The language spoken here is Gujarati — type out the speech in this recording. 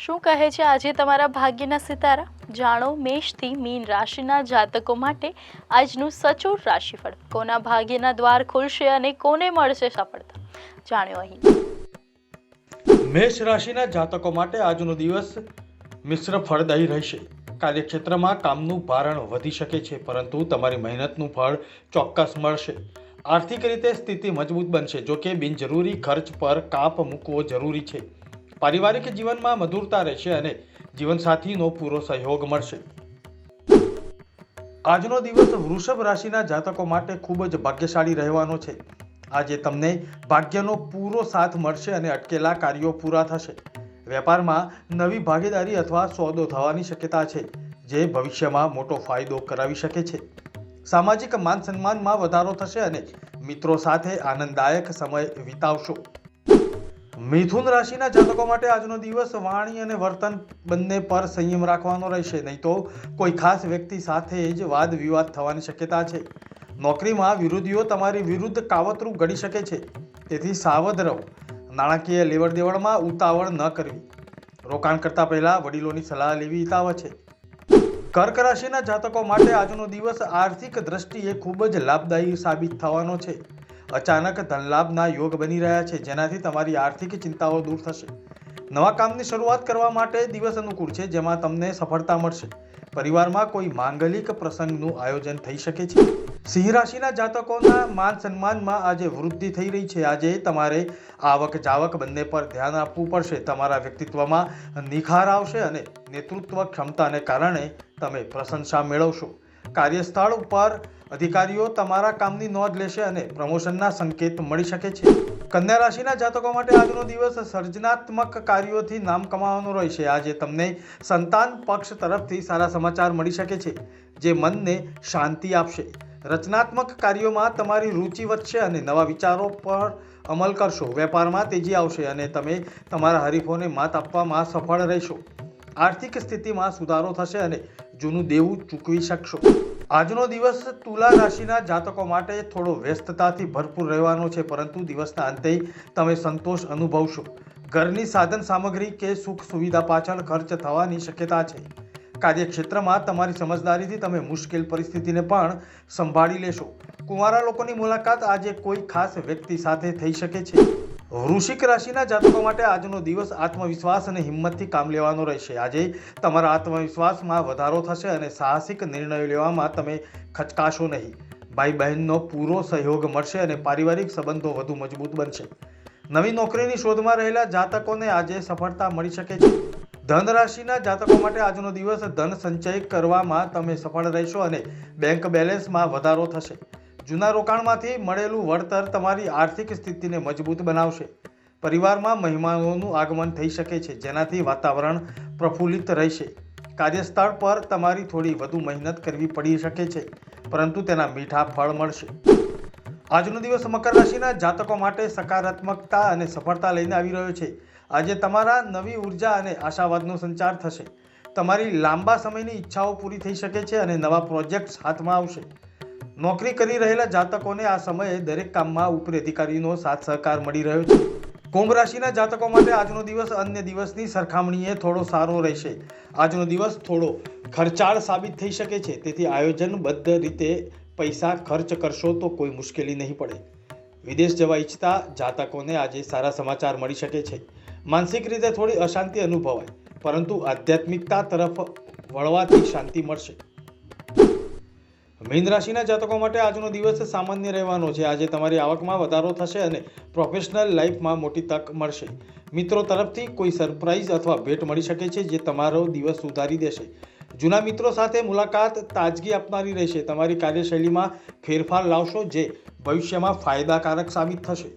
શું કહે છે આજે તમારા ભાગ્યના સિતારા? જાણો મેષથી મીન રાશિના જાતકો માટે આજનું સચોટ રાશિફળ. કોના ભાગ્યના દ્વાર ખુલશે અને કોને મળશે સફળતા, જાણ્યો અહીં. મેષ રાશિના જાતકો માટે આજનો દિવસ મિશ્ર ફળદાયી રહેશે. કાર્યક્ષેત્રમાં કામનું ભારણ વધી શકે છે, પરંતુ તમારી મહેનતનું ફળ ચોક્કસ મળશે. આર્થિક રીતે સ્થિતિ મજબૂત બનશે, જોકે બિનજરૂરી ખર્ચ પર કાપ મૂકવો જરૂરી છે. પારિવારિક જીવનમાં મધુરતા રહેશે અને જીવનસાથીનો પૂરો સહયોગ મળશે. આજનો દિવસ વૃષભ રાશિના જાતકો માટે ખૂબ જ ભાગ્યશાળી રહેવાનો છે. આજે તમને ભાગ્યનો પૂરો સાથ મળશે અને અટકેલા કાર્યો પૂરા થશે. વેપારમાં નવી ભાગીદારી અથવા સોદો થવાની શક્યતા છે, જે ભવિષ્યમાં મોટો ફાયદો કરાવી શકે છે. સામાજિક માન સન્માનમાં વધારો થશે અને મિત્રો સાથે આનંદદાયક સમય વિતાવશો. મિથુન રાશિના જાતકો માટે આજનો દિવસ વાણી અને વર્તન બંને પર સંયમ રાખવાનો રહેશે, નહીં તો કોઈ ખાસ વ્યક્તિ સાથે જ વાદ વિવાદ થવાની શક્યતા છે. નોકરીમાં વિરોધીઓ તમારી વિરુદ્ધ કાવતરું ઘડી શકે છે, તેથી સાવધ રહો. નાણાકીય લેવડ દેવડમાં ઉતાવળ ન કરવી. રોકાણ કરતા પહેલા વડીલોની સલાહ લેવી હિતાવહ છે. કર્ક રાશિના જાતકો માટે આજનો દિવસ આર્થિક દ્રષ્ટિએ ખૂબ જ લાભદાયી સાબિત થવાનો છે. અચાનક ધનલાભના યોગ બની રહ્યા છે, જેનાથી તમારી આર્થિક ચિંતાઓ દૂર થશે. નવા કામની શરૂઆત કરવા માટે દિવસ અનુકૂળ છે, જેમાં તમને સફળતા મળશે. પરિવારમાં કોઈ માંગલિક પ્રસંગનું આયોજન થઈ શકે છે. સિંહ રાશિના જાતકોના માન સન્માનમાં આજે વૃદ્ધિ થઈ રહી છે. આજે તમારે આવક જાવક બંને પર ધ્યાન આપવું પડશે. તમારા વ્યક્તિત્વમાં નિખાર આવશે અને નેતૃત્વ ક્ષમતાને કારણે તમે પ્રશંસા મેળવશો. કાર્યસ્થળ ઉપર અધિકારીઓ તમારા કામની નોંધ લેશે અને પ્રમોશનના સંકેત મળી શકે છે. કન્યા રાશિના જાતકો માટે આજનો દિવસ સર્જનાત્મક કાર્યોથી નામ કમાવાનો રહેશે. આજે તમને સંતાન પક્ષ તરફથી સારા સમાચાર મળી શકે છે, જે મનને શાંતિ આપશે. રચનાત્મક કાર્યોમાં તમારી રુચિ વધશે અને નવા વિચારો પર અમલ કરશો. વેપારમાં તેજી આવશે અને તમે તમારા હરીફોને માત આપવામાં સફળ રહેશો. આર્થિક સ્થિતિમાં સુધારો થશે અને જૂનું દેવું ચૂકવી શકશો. આજનો દિવસ તુલા રાશિના જાતકો માટે થોડો વ્યસ્તતાથી ભરપૂર રહેવાનો છે, પરંતુ દિવસના અંતે તમે સંતોષ અનુભવશો. ઘરની સાધન સામગ્રી કે સુખ સુવિધા પાછળ ખર્ચ થવાની શક્યતા છે. કાર્યક્ષેત્રમાં તમારી સમજદારીથી તમે મુશ્કેલ પરિસ્થિતિને પણ સંભાળી લેશો. કુંવારા લોકોની મુલાકાત આજે કોઈ ખાસ વ્યક્તિ સાથે થઈ શકે છે. વૃશ્ચિક રાશિના જાતકો માટે આજનો દિવસ આત્મવિશ્વાસ અને હિંમતથી કામ લેવાનો રહેશે. આજે તમારા આત્મવિશ્વાસમાં વધારો થશે અને સાહસિક નિર્ણયો લેવામાં તમે ખચકાશો નહીં. ભાઈ બહેનનો પૂરો સહયોગ મળશે અને પારિવારિક સંબંધો વધુ મજબૂત બનશે. નવી નોકરીની શોધમાં રહેલા જાતકોને આજે સફળતા મળી શકે છે. ધન રાશિના જાતકો માટે આજનો દિવસ ધન સંચય કરવામાં તમે સફળ રહેશો અને બેંક બેલેન્સમાં વધારો થશે. જૂના રોકાણમાંથી મળેલું વળતર તમારી આર્થિક સ્થિતિને મજબૂત બનાવશે. પરિવારમાં મહેમાનોનું આગમન થઈ શકે છે, જેનાથી વાતાવરણ પ્રફુલ્લિત રહેશે. કાર્યસ્થળ પર તમારી થોડી વધુ મહેનત કરવી પડી શકે છે, પરંતુ તેના મીઠા ફળ મળશે. આજનો દિવસ મકર રાશિના જાતકો માટે સકારાત્મકતા અને સફળતા લઈને આવી રહ્યો છે. આજે તમારા નવી ઉર્જા અને આશાવાદનો સંચાર થશે. તમારી લાંબા સમયની ઈચ્છાઓ પૂરી થઈ શકે છે અને નવા પ્રોજેક્ટ્સ હાથમાં આવશે. નોકરી કરી રહેલા જાતકોને આ સમયે દરેક કામમાં ઉપરી અધિકારીનો સાથ સહકાર મળી રહ્યો છે. કુંભ રાશિના જાતકો માટે આજનો દિવસ અન્ય દિવસની સરખામણીએ થોડો સારો રહેશે. આજનો દિવસ થોડો ખર્ચાળ સાબિત થઈ શકે છે, તેથી આયોજનબદ્ધ રીતે પૈસા ખર્ચ કરશો તો કોઈ મુશ્કેલી નહીં પડે. વિદેશ જવા ઈચ્છતા જાતકોને આજે સારા સમાચાર મળી શકે છે. માનસિક રીતે થોડી અશાંતિ અનુભવાય, પરંતુ આધ્યાત્મિકતા તરફ વળવાથી શાંતિ મળશે. મીન રાશિના જાતકો માટે આજનો દિવસ સામાન્ય રહેવાનો છે. આજે તમારી આવકમાં વધારો થશે અને પ્રોફેશનલ લાઈફમાં મોટી તક મળશે. મિત્રો તરફથી કોઈ સરપ્રાઈઝ અથવા ભેટ મળી શકે છે, જે તમારો દિવસ સુધારી દેશે. જૂના મિત્રો સાથે મુલાકાત તાજગી આપનારી રહેશે. તમારી કાર્યશૈલીમાં ફેરફાર લાવશો, જે ભવિષ્યમાં ફાયદાકારક સાબિત થશે.